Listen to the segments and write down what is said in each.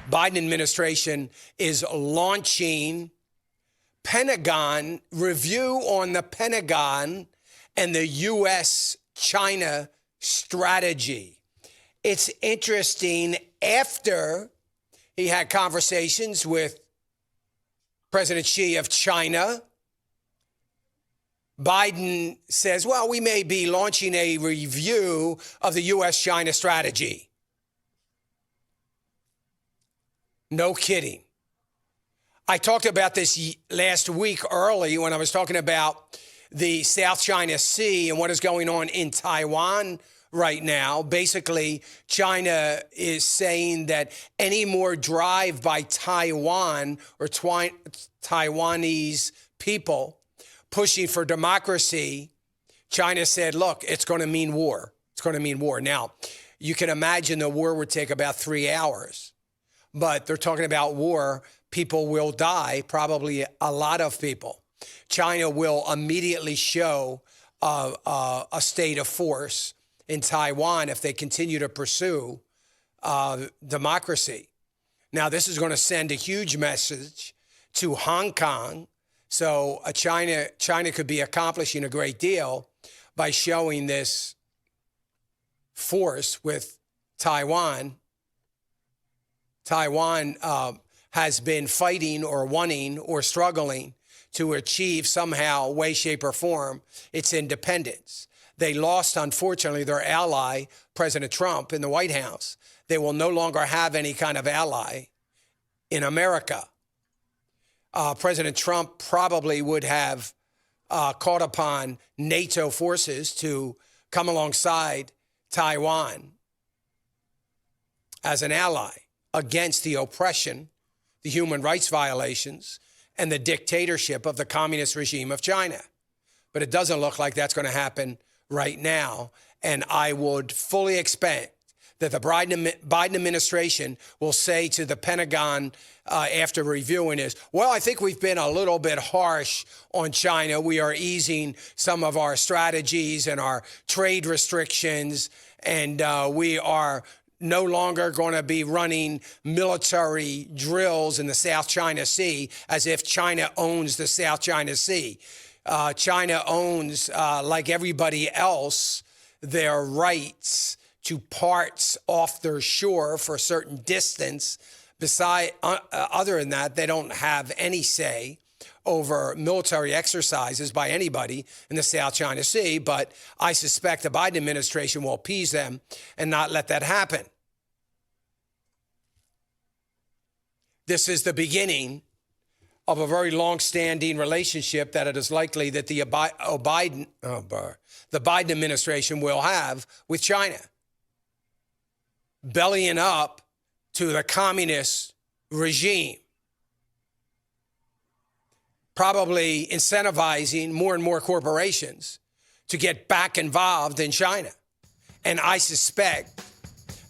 Biden administration is launching Pentagon review on the Pentagon and the U.S.-China strategy. It's interesting. After he had conversations with President Xi of China, Biden says, well, we may be launching a review of the U.S.-China strategy. No kidding. I talked about this last week early when I was talking about the South China Sea and what is going on in Taiwan right now. Basically, China is saying that any more drive by Taiwan or Taiwanese people pushing for democracy, China said, look, it's going to mean war. It's going to mean war. Now, you can imagine the war would take about 3 hours, but they're talking about war. People will die, probably a lot of people. China will immediately show a state of force in Taiwan if they continue to pursue democracy. Now, this is going to send a huge message to Hong Kong. So China could be accomplishing a great deal by showing this force with Taiwan. Taiwan has been fighting or wanting or struggling to achieve somehow, way, shape, or form, its independence. They lost, unfortunately, their ally, President Trump, in the White House. They will no longer have any kind of ally in America. President Trump probably would have called upon NATO forces to come alongside Taiwan as an ally against the oppression, the human rights violations, and the dictatorship of the communist regime of China. But it doesn't look like that's going to happen right now. And I would fully expect that the Biden administration will say to the Pentagon after reviewing this, well, I think we've been a little bit harsh on China. We are easing some of our strategies and our trade restrictions, and we are no longer going to be running military drills in the South China Sea as if China owns the South China Sea. China owns, like everybody else, their rights to parts off their shore for a certain distance. Other than that, they don't have any say over military exercises by anybody in the South China Sea. But I suspect the Biden administration will appease them and not let that happen. This is the beginning of a very long-standing relationship that it is likely that the Biden administration will have with China, bellying up to the communist regime, probably incentivizing more and more corporations to get back involved in China. And I suspect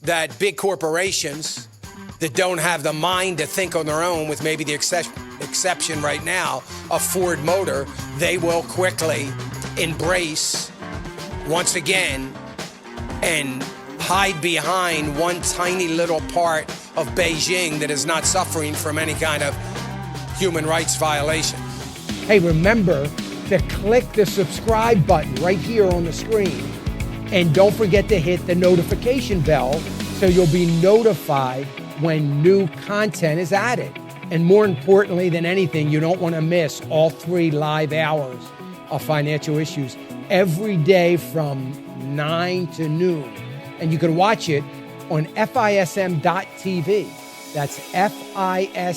that big corporations that don't have the mind to think on their own, with maybe the exception right now of Ford Motor, they will quickly embrace once again and hide behind one tiny little part of Beijing that is not suffering from any kind of human rights violation. Hey, remember to click the subscribe button right here on the screen. And don't forget to hit the notification bell so you'll be notified when new content is added. And more importantly than anything, you don't want to miss all 3 live hours of Financial Issues every day from 9 to noon. And you can watch it on FISM.tv. That's FISM.tv.